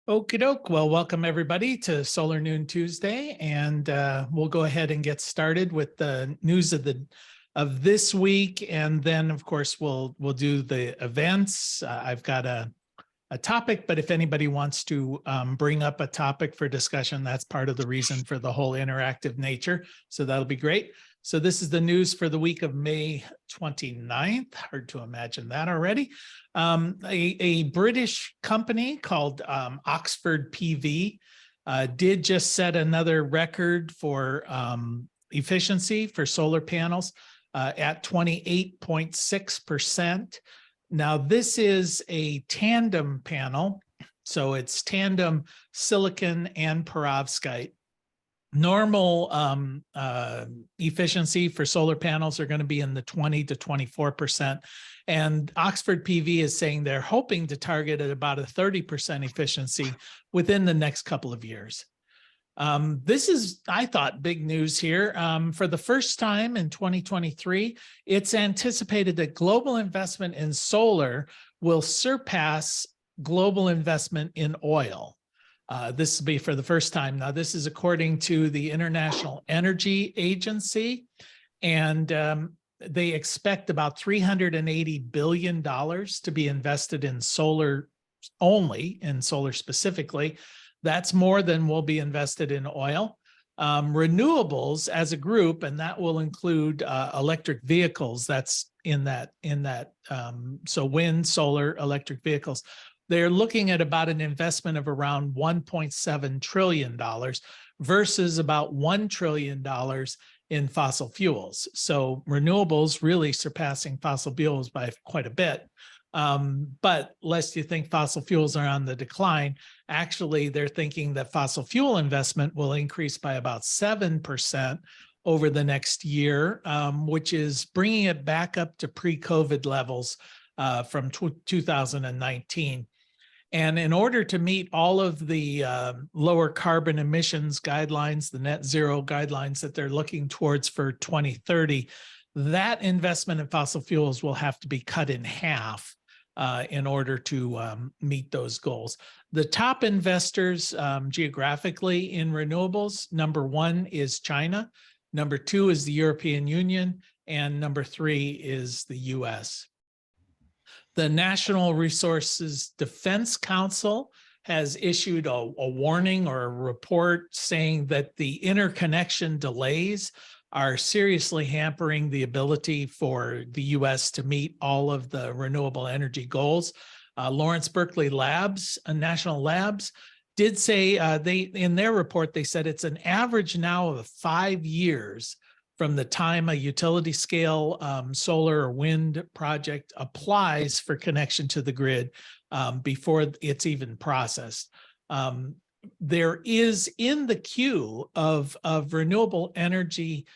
Okie doke. Well, welcome everybody to Solar Noon Tuesday, and we'll go ahead and get started with the news of this week, and then of course we'll do the events. I've got a topic, but if anybody wants to bring up a topic for discussion, that's part of the reason for the whole interactive nature. So that'll be great. So this is the news for the week of May 29th. Hard to imagine that already. A British company called Oxford PV did just set another record for efficiency for solar panels at 28.6%. Now, this is a tandem panel, so it's tandem silicon and perovskite. Normal efficiency for solar panels are going to be in the 20 to 24%. And Oxford PV is saying they're hoping to target at about a 30% efficiency within the next couple of years. This is, I thought, big news here. For the first time in 2023, it's anticipated that global investment in solar will surpass global investment in oil. This will be for the first time. Now, this is according to the International Energy Agency, and they expect about $380 billion to be invested in solar only, in solar specifically. That's more than will be invested in oil. Renewables as a group, and that will include electric vehicles. That's in that. So wind, solar, electric vehicles. They're looking at about an investment of around $1.7 trillion versus about $1 trillion in fossil fuels. So renewables really surpassing fossil fuels by quite a bit. But lest you think fossil fuels are on the decline, actually they're thinking that fossil fuel investment will increase by about 7% over the next year, which is bringing it back up to pre-COVID levels from 2019. And in order to meet all of the lower carbon emissions guidelines, the net zero guidelines that they're looking towards for 2030, that investment in fossil fuels will have to be cut in half in order to meet those goals. The top investors geographically in renewables, number one is China, number two is the European Union, and number three is the US. The National Resources Defense Council has issued a warning or a report saying that the interconnection delays are seriously hampering the ability for the U.S. to meet all of the renewable energy goals. Lawrence Berkeley Labs, National Labs, did say in their report, they said it's an average now of 5 years from the time a utility scale solar or wind project applies for connection to the grid before it's even processed. There is in the queue of renewable energy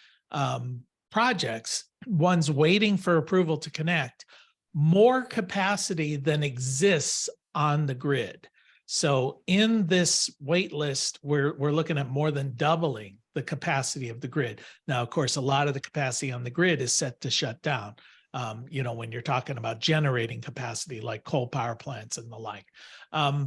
projects, ones waiting for approval to connect, more capacity than exists on the grid. So in this wait list, we're looking at more than doubling the capacity of the grid. Now, of course, a lot of the capacity on the grid is set to shut down. When you're talking about generating capacity like coal power plants and the like.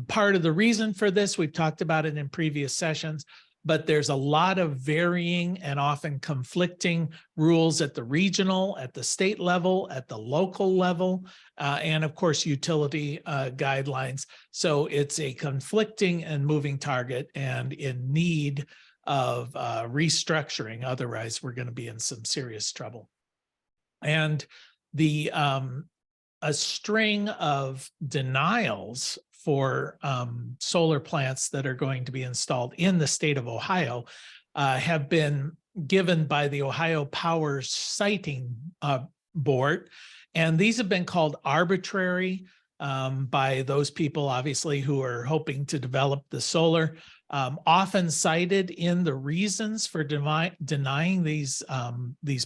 Part of the reason for this, we've talked about it in previous sessions, but there's a lot of varying and often conflicting rules at the regional, at the state level, at the local level, and of course, utility guidelines. So it's a conflicting and moving target and in need of restructuring. Otherwise, we're going to be in some serious trouble. And a string of denials for solar plants that are going to be installed in the state of Ohio have been given by the Ohio Power Siting Board. And these have been called arbitrary by those people, obviously, who are hoping to develop the solar. Often cited in the reasons for denying these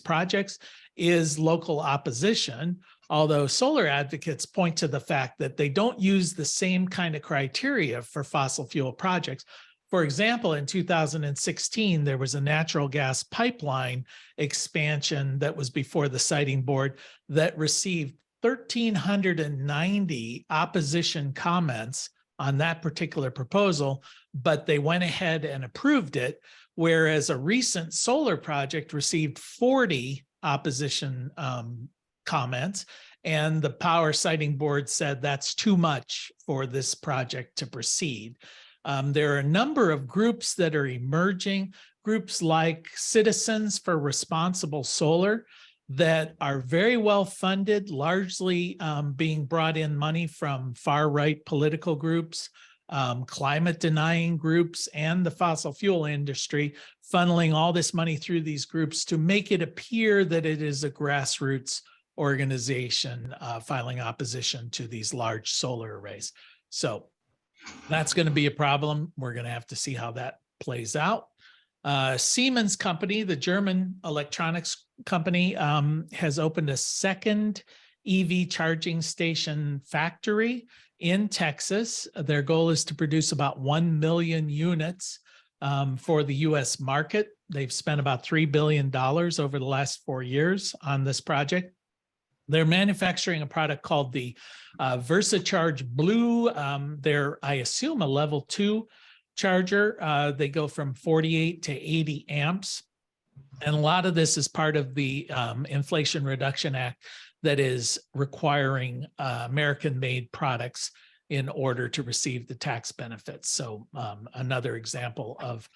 projects is local opposition, although solar advocates point to the fact that they don't use the same kind of criteria for fossil fuel projects. For example, in 2016, there was a natural gas pipeline expansion that was before the siting board that received 1,390 opposition comments on that particular proposal, but they went ahead and approved it, whereas a recent solar project received 40 opposition comments, and the Power Siting Board said that's too much for this project to proceed. There are a number of groups that are emerging, groups like Citizens for Responsible Solar, that are very well funded, largely being brought in money from far-right political groups, climate denying groups, and the fossil fuel industry, funneling all this money through these groups to make it appear that it is a grassroots organization filing opposition to these large solar arrays. So that's going to be a problem. We're going to have to see how that plays out. Siemens company, the German electronics company, has opened a second EV charging station factory in Texas. Their goal is to produce about 1 million units for the US market. They've spent about $3 billion over the last 4 years on this project. They're manufacturing a product called the VersaCharge Blue. They're, I assume, a level 2 charger. They go from 48 to 80 amps. And a lot of this is part of the Inflation Reduction Act that is requiring American-made products in order to receive the tax benefits. So another example of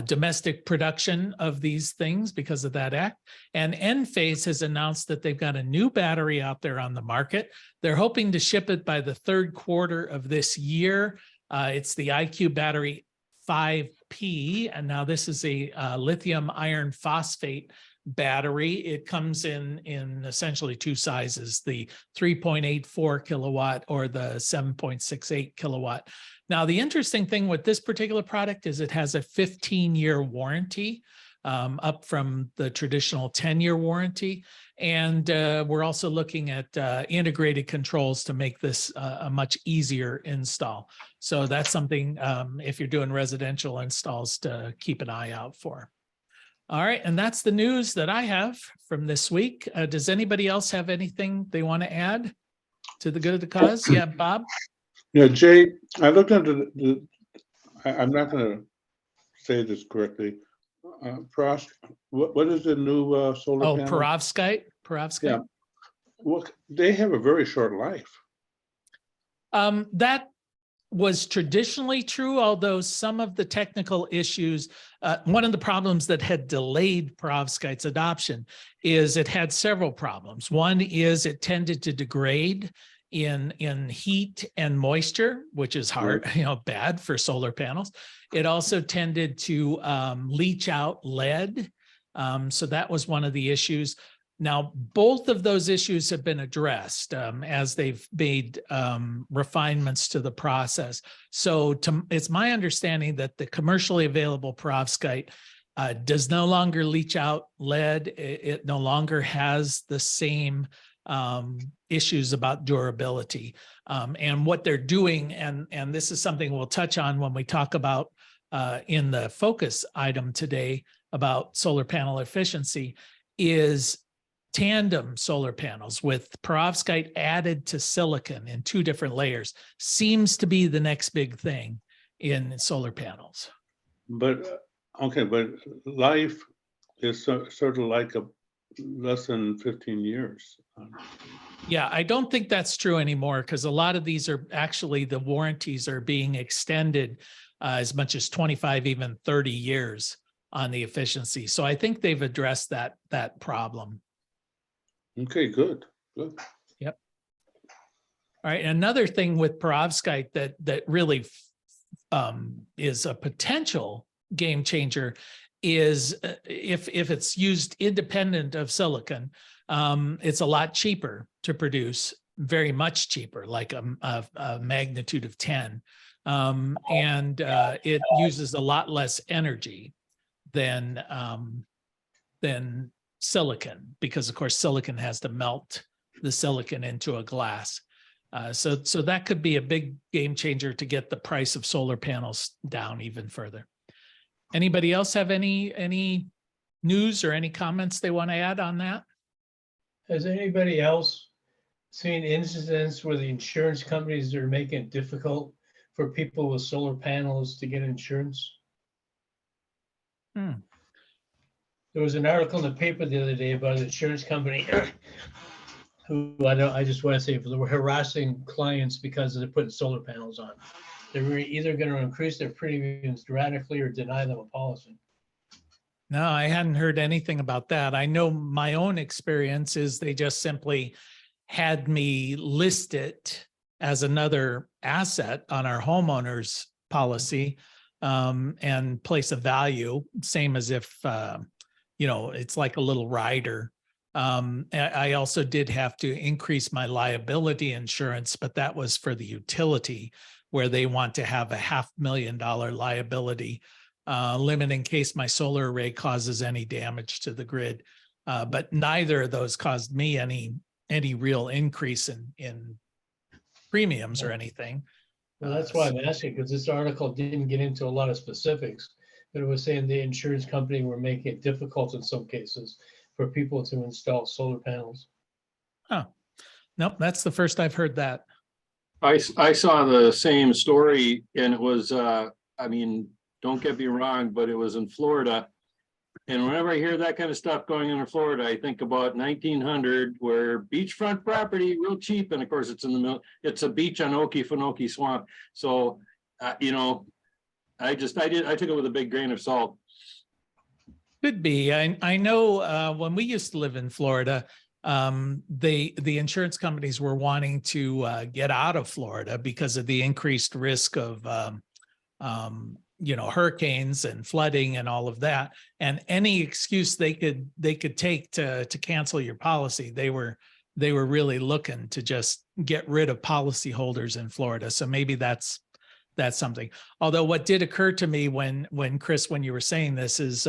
domestic production of these things because of that act. And Enphase has announced that they've got a new battery out there on the market. They're hoping to ship it by the third quarter of this year. It's the IQ Battery 5P, and now this is a lithium iron phosphate battery. It comes in essentially 2 sizes, the 3.84 kilowatt or the 7.68 kilowatt. Now, the interesting thing with this particular product is it has a 15-year warranty, up from the traditional 10-year warranty. And we're also looking at integrated controls to make this a much easier install. So that's something, if you're doing residential installs, to keep an eye out for. All right, and that's the news that I have from this week. Does anybody else have anything they want to add to the good of the cause? Yeah, Bob? Yeah, Jay, I looked into I'm not going to say this correctly. Frost, what is the new solar panel? Perovskite. Yeah. Well, they have a very short life. That was traditionally true, although some of the technical issues, one of the problems that had delayed perovskite's adoption is it had several problems. One is it tended to degrade in heat and moisture, which is hard, bad for solar panels. It also tended to leach out lead. So that was one of the issues. Now, both of those issues have been addressed as they've made refinements to the process. So it's my understanding that the commercially available perovskite does no longer leach out lead. It no longer has the same issues about durability. And what they're doing, and this is something we'll touch on when we talk about in the focus item today about solar panel efficiency, is tandem solar panels with perovskite added to silicon in 2 different layers seems to be the next big thing in solar panels. But okay, but life is sort of like less than 15 years. Yeah, I don't think that's true anymore, because a lot of these are actually, the warranties are being extended as much as 25, even 30 years on the efficiency. So I think they've addressed that problem. Okay, good. Yep. All right. Another thing with perovskite that really is a potential game changer is if it's used independent of silicon, it's a lot cheaper to produce, very much cheaper, like a magnitude of 10. And it uses a lot less energy than silicon, because of course silicon has to melt the silicon into a glass. So that could be a big game changer to get the price of solar panels down even further. Anybody else have any news or any comments they want to add on that? Has anybody else seen incidents where the insurance companies are making it difficult for people with solar panels to get insurance? Hmm. There was an article in the paper the other day about an insurance company who I just want to say they were harassing clients because they're putting solar panels on. They were either going to increase their premiums dramatically or deny them a policy. No, I hadn't heard anything about that. I know my own experience is they just simply had me list it as another asset on our homeowners policy, and place a value, same as if, it's like a little rider. I also did have to increase my liability insurance, but that was for the utility where they want to have a $500,000 liability limit in case my solar array causes any damage to the grid. But neither of those caused me any real increase in premiums or anything. Well, that's why I'm asking, because this article didn't get into a lot of specifics, but it was saying the insurance company were making it difficult in some cases for people to install solar panels. Nope, that's the first I've heard that. I saw the same story and it was, don't get me wrong, but it was in Florida. And whenever I hear that kind of stuff going on in Florida, I think about 1900 where beachfront property real cheap. And of course it's in the middle, it's a beach on Okefenokee Swamp. So, I took it with a big grain of salt. Could be. I know when we used to live in Florida, the insurance companies were wanting to get out of Florida because of the increased risk of hurricanes and flooding and all of that. And any excuse they could take to cancel your policy, they were really looking to just get rid of policyholders in Florida. So maybe that's something. Although what did occur to me when Chris, when you were saying this is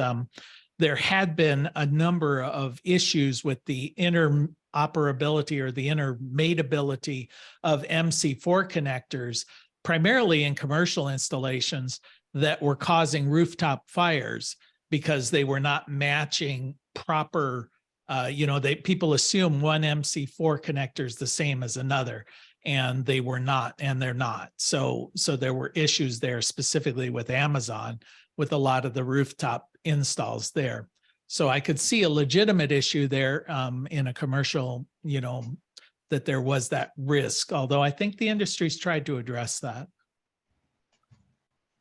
there had been a number of issues with the interoperability or the intermatability of MC4 connectors, primarily in commercial installations, that were causing rooftop fires because they were not matching proper, people assume one MC4 connector is the same as another, and they were not, and they're not. So there were issues there specifically with Amazon with a lot of the rooftop installs there. So I could see a legitimate issue there in a commercial, that there was that risk, although I think the industry's tried to address that.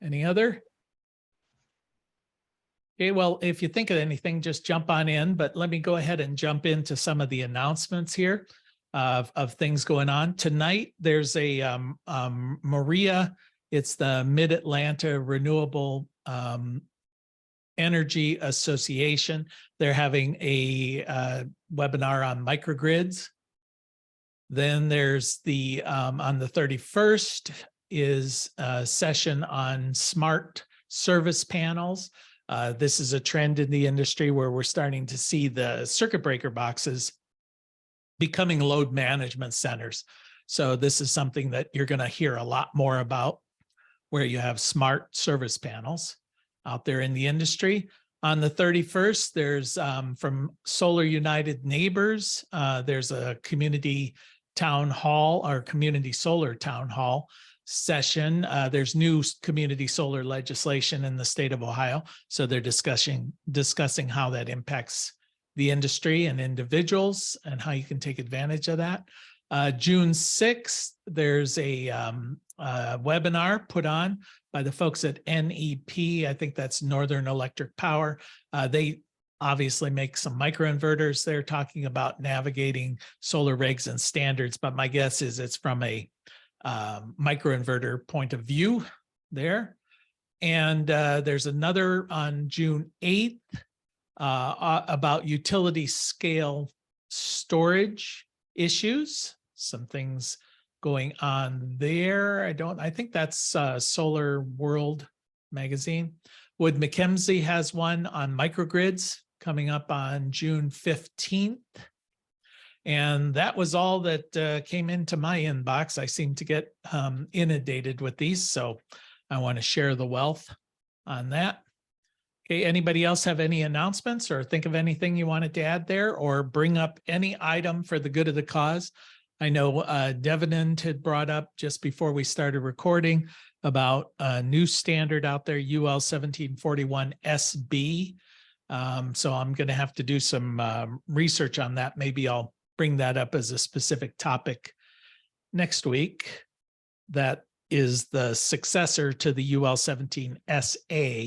Any other? Okay, well, if you think of anything, just jump on in, but let me go ahead and jump into some of the announcements here of things going on. Tonight, there's a Maria, it's the Mid-Atlanta Renewable Energy Association. They're having a webinar on microgrids. Then there's the, on the 31st, is a session on smart service panels. This is a trend in the industry where we're starting to see the circuit breaker boxes becoming load management centers. So this is something that you're going to hear a lot more about, where you have smart service panels out there in the industry. On the 31st, there's from Solar United Neighbors, there's a community town hall or community solar town hall session. There's new community solar legislation in the state of Ohio. So they're discussing how that impacts the industry and individuals and how you can take advantage of that. June 6th, there's a webinar put on by the folks at NEP. I think that's Northern Electric Power. They obviously make some microinverters. They're talking about navigating solar regs and standards, but my guess is it's from a microinverter point of view there. And there's another on June 8th about utility scale storage issues, some things going on there. I think that's Solar World magazine. Wood Mackenzie has one on microgrids coming up on June 15th. And that was all that came into my inbox. I seem to get inundated with these, so I want to share the wealth on that. Okay, anybody else have any announcements or think of anything you wanted to add there or bring up any item for the good of the cause? I know Devanand had brought up just before we started recording about a new standard out there, UL 1741 SB. So I'm going to have to do some research on that. Maybe I'll bring that up as a specific topic next week. That is the successor to the UL 17 SA,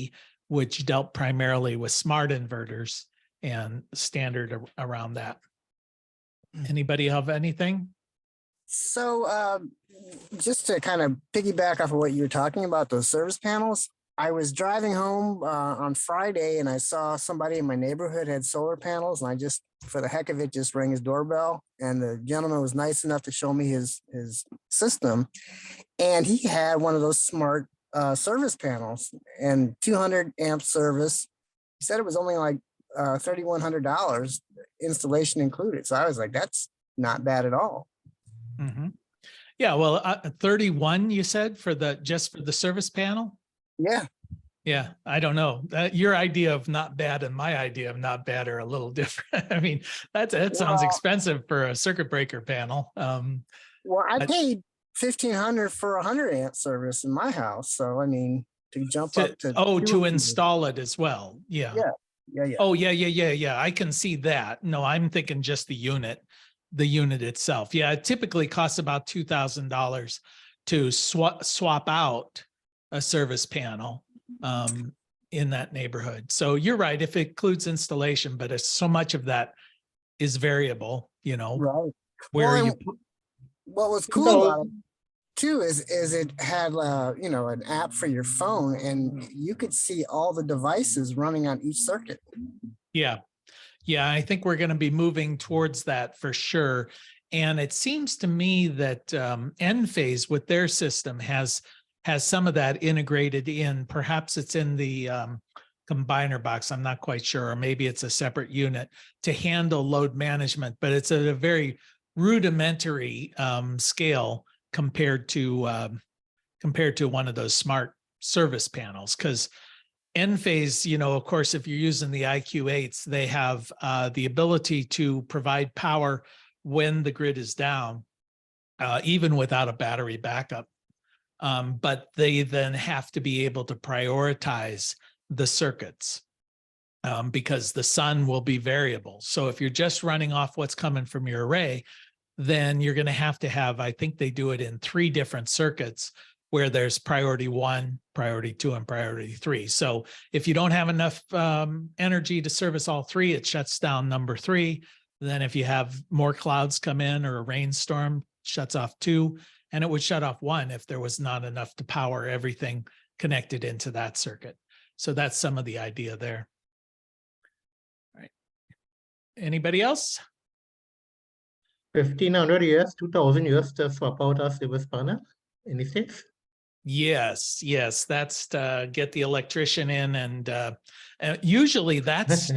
which dealt primarily with smart inverters and standard around that. Anybody have anything? So just to kind of piggyback off of what you were talking about, those service panels, I was driving home on Friday and I saw somebody in my neighborhood had solar panels, and I just, for the heck of it, just rang his doorbell, and the gentleman was nice enough to show me his system, and he had one of those smart service panels and 200 amp service. He said it was only like $3,100 installation included. So I was like, that's not bad at all. Mm-hmm. Yeah, well, 31 you said for just for the service panel? Yeah. Yeah, I don't know. Your idea of not bad and my idea of not bad are a little different. I mean, that sounds expensive for a circuit breaker panel. Well, I paid $1,500 for a 100 amp service in my house. So I mean, to jump up to to install it as well. Yeah. Yeah. Oh, yeah. I can see that. No, I'm thinking just the unit itself. Yeah, it typically costs about $2,000 to swap out a service panel in that neighborhood. So you're right, if it includes installation, but it's so much of that is variable, you know. Right. Where Well, what was cool about it too is it had an app for your phone, and you could see all the devices running on each circuit. Yeah, I think we're going to be moving towards that for sure. And it seems to me that Enphase with their system has some of that integrated in. Perhaps it's in the combiner box, I'm not quite sure, or maybe it's a separate unit to handle load management, but it's at a very rudimentary scale compared to one of those smart service panels. Because Enphase, of course, if you're using the IQ8s, they have the ability to provide power when the grid is down, even without a battery backup. But they then have to be able to prioritize the circuits because the sun will be variable. So if you're just running off what's coming from your array, then you're going to have, I think they do it in 3 different circuits where there's priority 1, priority 2, and priority 3. So if you don't have enough energy to service all 3, it shuts down number 3. Then if you have more clouds come in or a rainstorm, shuts off 2. And it would shut off 1 if there was not enough to power everything connected into that circuit. So that's some of the idea there. All right. Anybody else? 1,500 US, 2,000 US to swap out our service panel. Any sense? Yes. That's to get the electrician in, and usually that's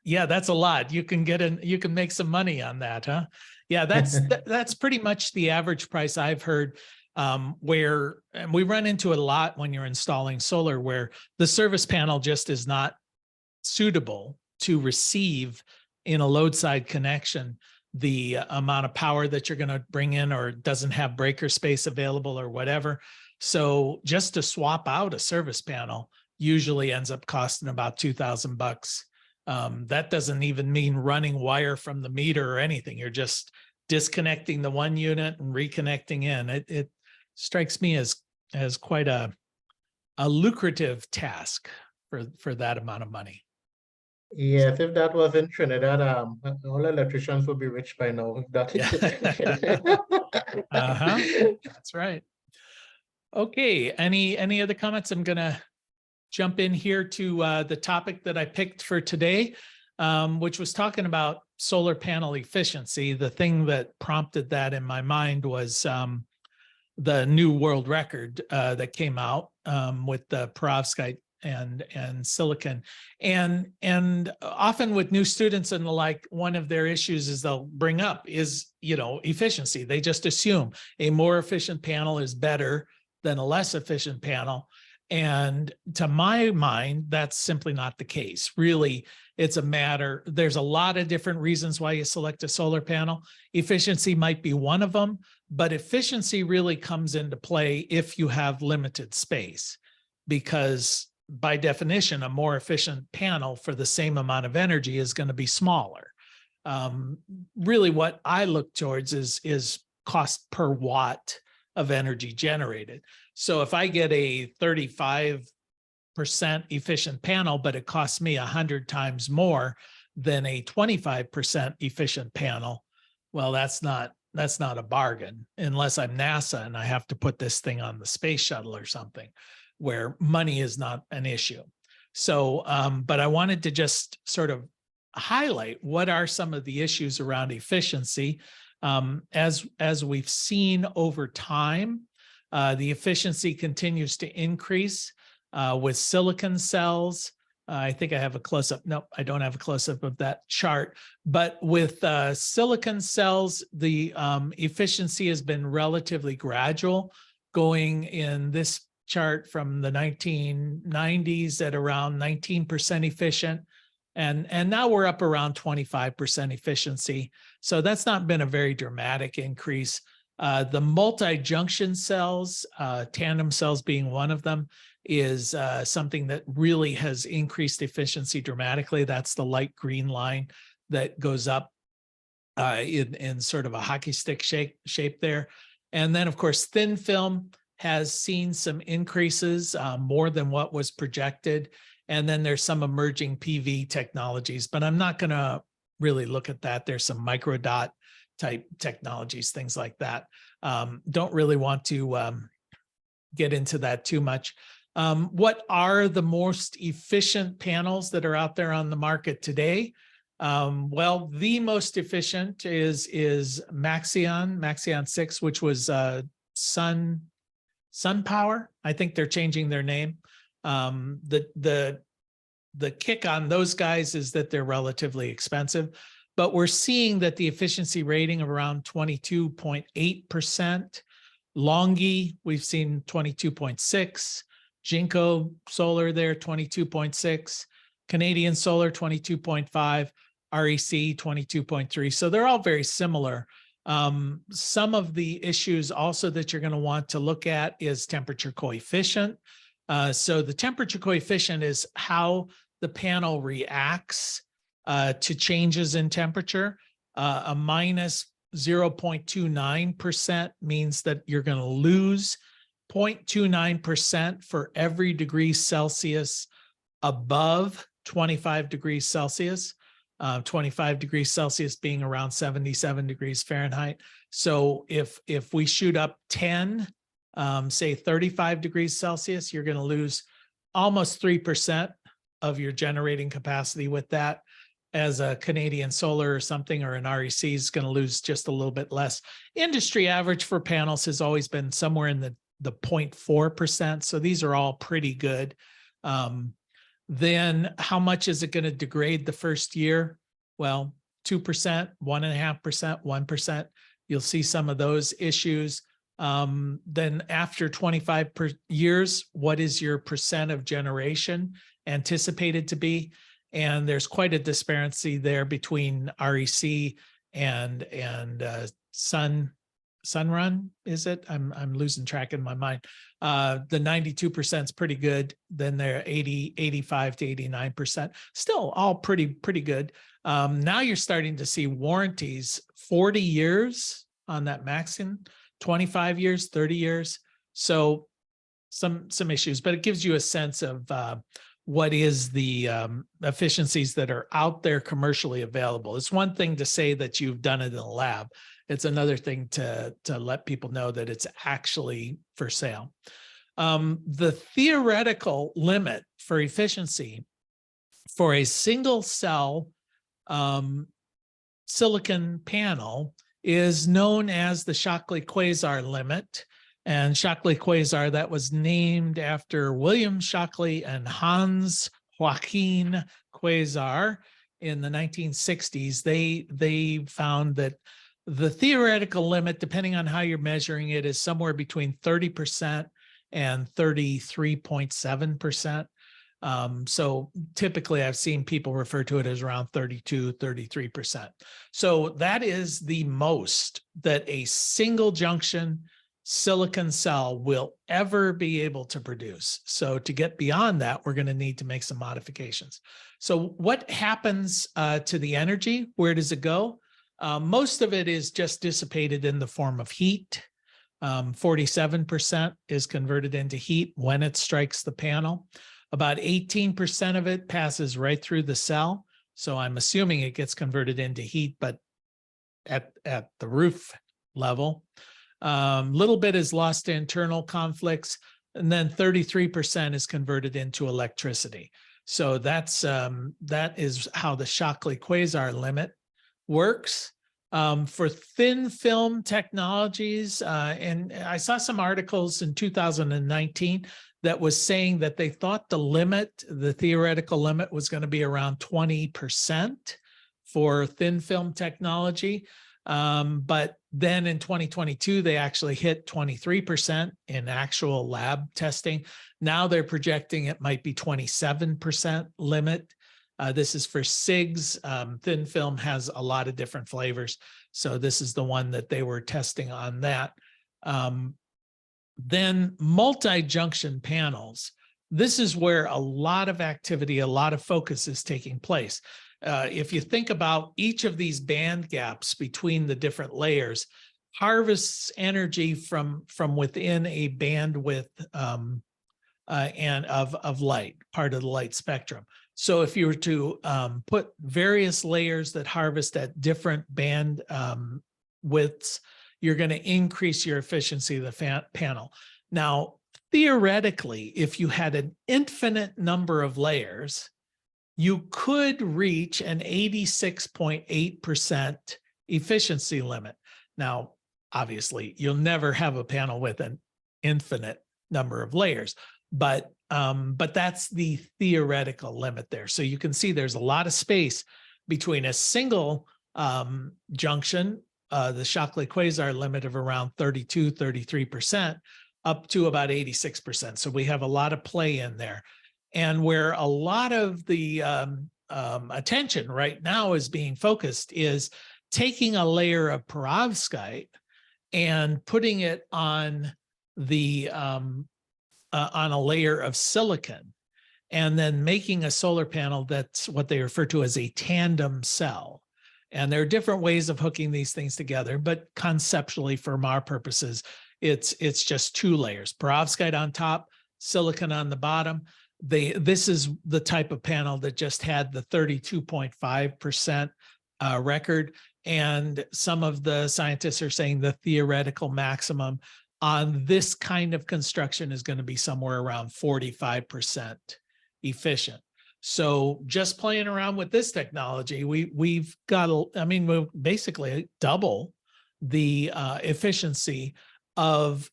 that's a lot. You can make some money on that, huh? Yeah, that's pretty much the average price I've heard. And we run into it a lot when you're installing solar, where the service panel just is not suitable to receive in a load side connection the amount of power that you're going to bring in, or doesn't have breaker space available or whatever. So just to swap out a service panel usually ends up costing about $2,000. That doesn't even mean running wire from the meter or anything. You're just disconnecting the one unit and reconnecting in. It strikes me as quite a lucrative task for that amount of money. Yes, if that was in Trinidad, all electricians would be rich by now. That's right. Okay, any other comments? I'm gonna jump in here to the topic that I picked for today, which was talking about solar panel efficiency. The thing that prompted that in my mind was the new world record that came out with the perovskite and silicon, and often with new students and the like, one of their issues is they'll bring up is efficiency. They just assume a more efficient panel is better than a less efficient panel. And to my mind, that's simply not the case. Really, It's a matter, there's a lot of different reasons why you select a solar panel. Efficiency might be one of them, but efficiency really comes into play if you have limited space, because by definition, a more efficient panel for the same amount of energy is going to be smaller. Really what I look towards is cost per watt of energy generated. So if I get a 35% efficient panel, but it costs me 100 times more than a 25% efficient panel, well, that's not a bargain, unless I'm NASA and I have to put this thing on the space shuttle or something, where money is not an issue. So, but I wanted to just sort of highlight what are some of the issues around efficiency. As we've seen over time, the efficiency continues to increase with silicon cells. I think I have a close-up. No, I don't have a close-up of that chart. But with silicon cells, the efficiency has been relatively gradual, going in this chart from the 1990s at around 19% efficient. And now we're up around 25% efficiency. So that's not been a very dramatic increase. The multi-junction cells, tandem cells being one of them, is something that really has increased efficiency dramatically. That's the light green line that goes up in sort of a hockey stick shape there. And then, of course, thin film has seen some increases, more than what was projected. And then there's some emerging PV technologies, but I'm not going to really look at that. There's some microdot type technologies, things like that. Don't really want to get into that too much. What are the most efficient panels that are out there on the market today? Well, the most efficient is Maxeon 6, which was SunPower. I think they're changing their name. The kick on those guys is that they're relatively expensive, but we're seeing that the efficiency rating of around 22.8%. Longi, we've seen 22.6. Jinko Solar there, 22.6. Canadian Solar, 22.5. REC, 22.3. So they're all very similar. Some of the issues also that you're going to want to look at is temperature coefficient. So the temperature coefficient is how the panel reacts to changes in temperature. A minus 0.29% means that you're going to lose 0.29% for every degree Celsius above 25 degrees Celsius. 25 degrees Celsius being around 77 degrees Fahrenheit. So if we shoot up 10, say 35 degrees Celsius, you're going to lose almost 3% of your generating capacity with that. As a Canadian Solar or something, or an REC is going to lose just a little bit less. Industry average for panels has always been somewhere in the 0.4%. So these are all pretty good. Then how much is it going to degrade the first year? Well, 2%, 1.5%, 1%. You'll see some of those issues. Then after 25 years, what is your percent of generation anticipated to be? And there's quite a disparity there between REC and Sunrun, is it? I'm losing track in my mind. The 92% is pretty good. Then they're 85 to 89%. Still all pretty good. Now you're starting to see warranties 40 years on that Maxeon, 25 years, 30 years. So some issues, but it gives you a sense of what is the efficiencies that are out there commercially available. It's one thing to say that you've done it in a lab. It's another thing to let people know that it's actually for sale. The theoretical limit for efficiency for a single cell silicon panel is known as the Shockley-Quasar limit. And Shockley-Quasar, that was named after William Shockley and Hans Joachim Quasar in the 1960s. They found that the theoretical limit, depending on how you're measuring it, is somewhere between 30% and 33.7%. So typically I've seen people refer to it as around 32, 33%. So that is the most that a single junction silicon cell will ever be able to produce. So to get beyond that, we're going to need to make some modifications. So what happens to the energy? Where does it go? Most of it is just dissipated in the form of heat. 47% is converted into heat when it strikes the panel. About 18% of it passes right through the cell. So I'm assuming it gets converted into heat, but at the roof level. Little bit is lost to internal conflicts, and then 33% is converted into electricity. So that is how the Shockley quasar limit works. For thin film technologies, and I saw some articles in 2019 that was saying that they thought the theoretical limit was going to be around 20% for thin film technology. But then in 2022, they actually hit 23% in actual lab testing. Now they're projecting it might be 27% limit. This is for SIGs. Thin film has a lot of different flavors. So this is the one that they were testing on that. Then multi-junction panels. This is where a lot of activity, a lot of focus is taking place. If you think about each of these band gaps between the different layers, harvests energy from within a bandwidth and of light, part of the light spectrum. So if you were to put various layers that harvest at different band widths, you're going to increase your efficiency of the panel. Now, theoretically, if you had an infinite number of layers, you could reach an 86.8% efficiency limit. Now, obviously, you'll never have a panel with an infinite number of layers, but that's the theoretical limit there. So you can see there's a lot of space between a single junction, the Shockley quasar limit of around 32, 33%, up to about 86%. So we have a lot of play in there. And where a lot of the attention right now is being focused is taking a layer of perovskite and putting it on the on a layer of silicon, and then making a solar panel that's what they refer to as a tandem cell. And there are different ways of hooking these things together, but conceptually, for our purposes, it's just two layers: perovskite on top, silicon on the bottom. This is the type of panel that just had the 32.5% record. And some of the scientists are saying the theoretical maximum on this kind of construction is going to be somewhere around 45% efficient. So just playing around with this technology, we've got, we'll basically double the efficiency of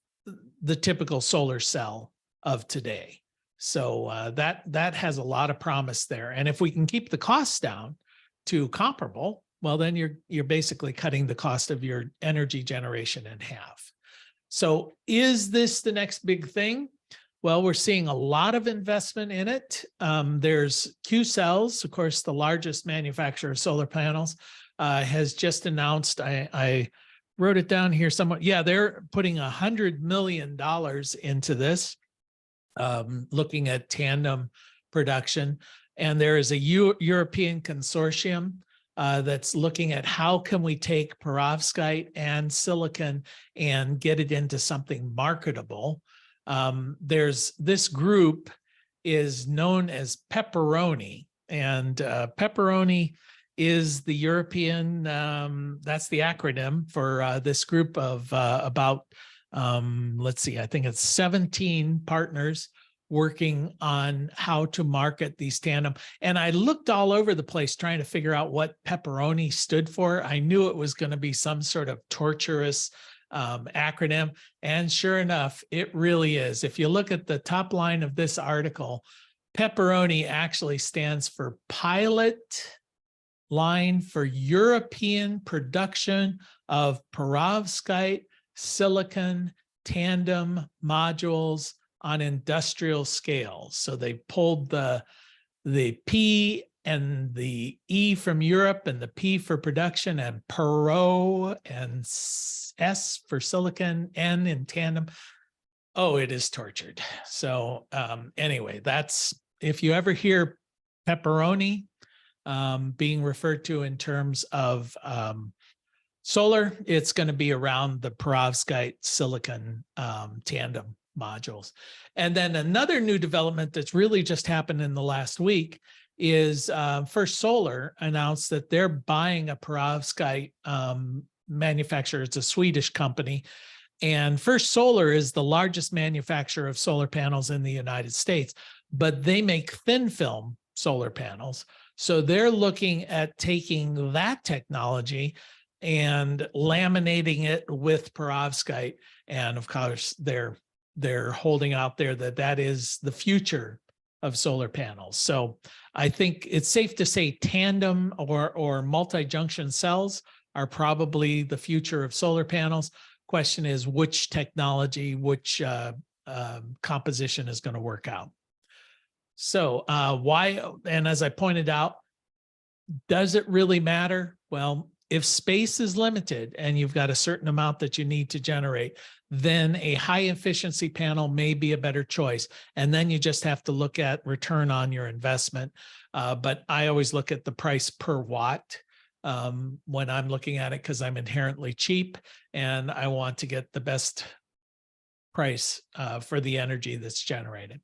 the typical solar cell of today. So that has a lot of promise there. And if we can keep the costs down to comparable, well, then you're basically cutting the cost of your energy generation in half. So is this the next big thing? Well, we're seeing a lot of investment in it. There's Q-Cells, of course, the largest manufacturer of solar panels, has just announced, I wrote it down here somewhat. Yeah, they're putting $100 million into this, looking at tandem production. And there is a European consortium that's looking at how can we take perovskite and silicon and get it into something marketable. There's this group is known as Pepperoni, and Pepperoni is the European, that's the acronym for this group of about, let's see, I think it's 17 partners working on how to market these tandem. And I looked all over the place trying to figure out what Pepperoni stood for. I knew it was going to be some sort of torturous acronym. And sure enough, it really is. If you look at the top line of this article, Pepperoni actually stands for Pilot Line for European Production of Perovskite Silicon Tandem Modules on industrial scale. So they pulled the P and the E from Europe and the P for production and Pro and S for silicon, N in tandem. Oh, it is tortured. So anyway, that's, if you ever hear pepperoni being referred to in terms of solar, it's going to be around the perovskite silicon tandem modules. And then another new development that's really just happened in the last week is First Solar announced that they're buying a perovskite manufacturer. It's a Swedish company. And First Solar is the largest manufacturer of solar panels in the United States, but they make thin film solar panels. So they're looking at taking that technology and laminating it with perovskite. And of course, they're holding out there that that is the future of solar panels. So I think it's safe to say tandem or multi-junction cells are probably the future of solar panels. Question is which technology, which composition is going to work out. So why, and as I pointed out, does it really matter? Well, if space is limited and you've got a certain amount that you need to generate, then a high efficiency panel may be a better choice. And then you just have to look at return on your investment. But I always look at the price per watt when I'm looking at it, because I'm inherently cheap and I want to get the best price for the energy that's generated.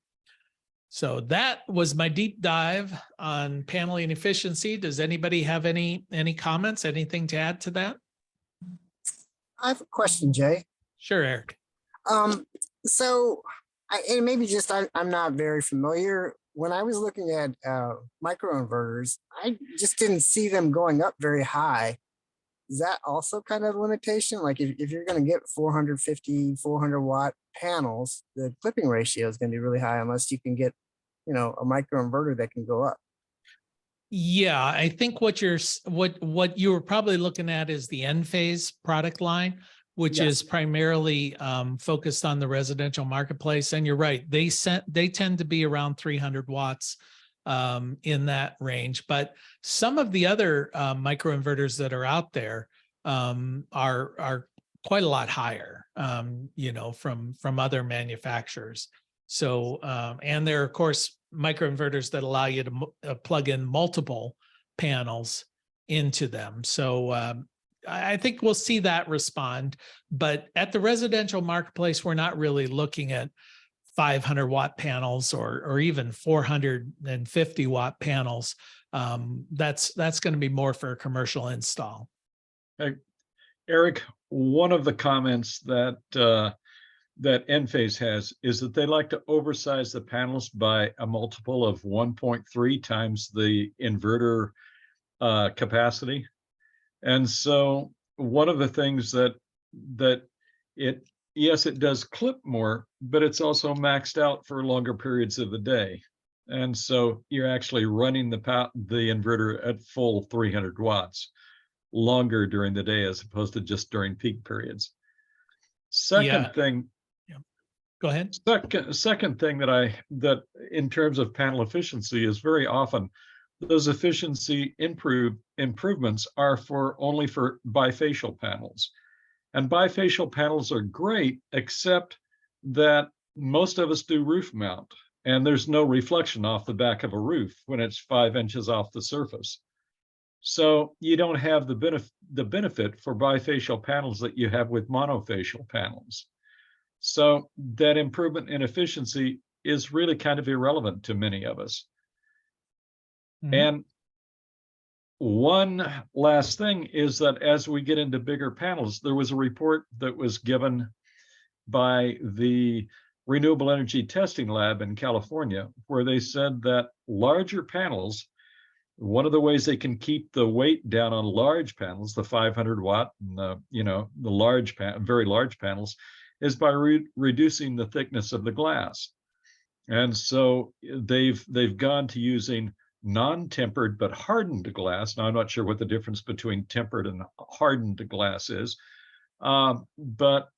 So that was my deep dive on paneling efficiency. Does anybody have any comments, anything to add to that? I have a question, Jay. Sure, Eric. So and maybe just I'm not very familiar. When I was looking at microinverters, I just didn't see them going up very high. Is that also kind of a limitation? Like if you're going to get 450, 400 watt panels, the clipping ratio is going to be really high unless you can get, you know, a microinverter that can go up. Yeah, I think what you were probably looking at is the Enphase product line, which Yes. is primarily focused on the residential marketplace. And you're right, they tend to be around 300 watts in that range. But some of the other microinverters that are out there are quite a lot higher, you know, from other manufacturers. So, and there are, of course, microinverters that allow you to plug in multiple panels into them. So I think we'll see that respond. But at the residential marketplace, we're not really looking at 500 watt panels or even 450 watt panels. That's going to be more for a commercial install. Eric, one of the comments that that Enphase has is that they like to oversize the panels by a multiple of 1.3 times the inverter capacity. And so one of the things that yes, it does clip more, but it's also maxed out for longer periods of the day. And so you're actually running the inverter at full 300 watts longer during the day as opposed to just during peak periods. Second thing. Yeah. Go ahead. Second thing that in terms of panel efficiency is very often those efficiency improvements are only for bifacial panels. And bifacial panels are great, except that most of us do roof mount, and there's no reflection off the back of a roof when it's 5 inches off the surface. So you don't have the benefit for bifacial panels that you have with monofacial panels. So that improvement in efficiency is really kind of irrelevant to many of us. Mm-hmm. And one last thing is that as we get into bigger panels, there was a report that was given by the Renewable Energy Testing Lab in California, where they said that larger panels, one of the ways they can keep the weight down on large panels, the 500 watt, and the very large panels, is by reducing the thickness of the glass. And so they've gone to using non-tempered but hardened glass. Now, I'm not sure what the difference between tempered and hardened glass is, but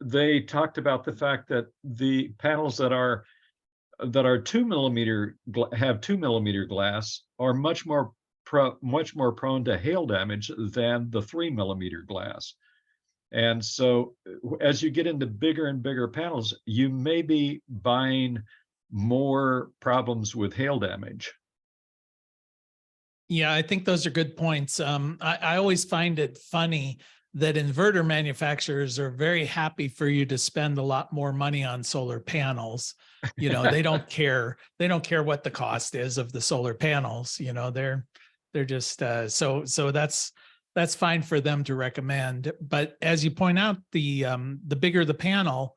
they talked about the fact that the panels that are 2 millimeter have 2 millimeter glass are much more prone to hail damage than the 3 millimeter glass. And so as you get into bigger and bigger panels, you may be buying more problems with hail damage. Yeah, I think those are good points. I always find it funny that inverter manufacturers are very happy for you to spend a lot more money on solar panels. You know, they don't care. They don't care what the cost is of the solar panels. You know, they're just so that's fine for them to recommend. But as you point out, the bigger the panel,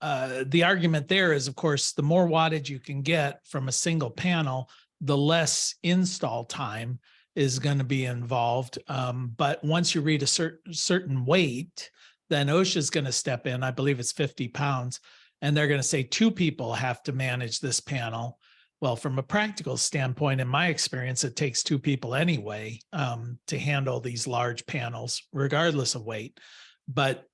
the argument there is, of course, the more wattage you can get from a single panel, the less install time is going to be involved. But once you reach a certain weight, then OSHA is going to step in. I believe it's 50 pounds. And they're going to say 2 people have to manage this panel. Well, from a practical standpoint, in my experience, it takes 2 people anyway to handle these large panels, regardless of weight. But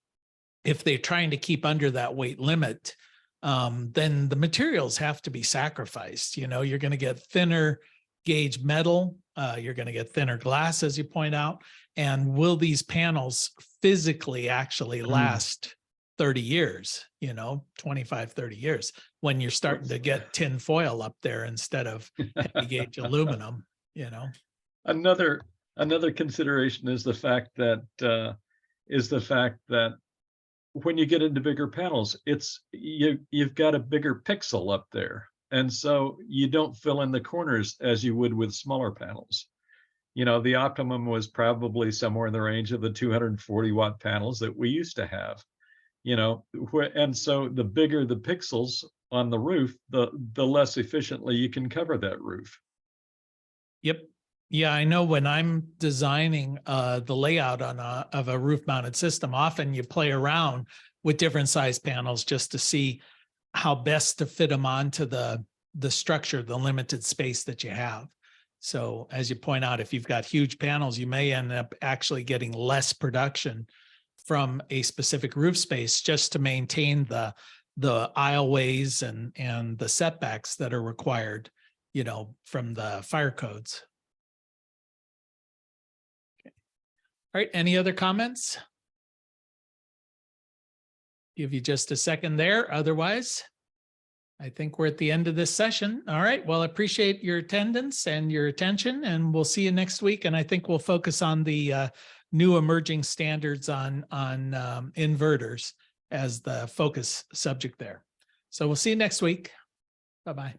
if they're trying to keep under that weight limit, then the materials have to be sacrificed. You know, you're going to get thinner gauge metal, you're going to get thinner glass, as you point out. And will these panels physically actually last 30 years, you know, 25, 30 years, when you're starting to get tin foil up there instead of heavy gauge aluminum, you know? Another consideration is the fact that when you get into bigger panels, you've got a bigger pixel up there. And so you don't fill in the corners as you would with smaller panels. You know, the optimum was probably somewhere in the range of the 240 watt panels that we used to have, you know, and so the bigger the pixels on the roof, the less efficiently you can cover that roof. Yep. Yeah, I know when I'm designing the layout of a roof mounted system, often you play around with different size panels just to see how best to fit them onto the structure, the limited space that you have. So as you point out, if you've got huge panels, you may end up actually getting less production from a specific roof space just to maintain the aisleways and the setbacks that are required, you know, from the fire codes. All right, any other comments? Give you just a second there. Otherwise, I think we're at the end of this session. All right, well, I appreciate your attendance and your attention, and we'll see you next week. And I think we'll focus on the new emerging standards on inverters as the focus subject there. So we'll see you next week. Bye-bye.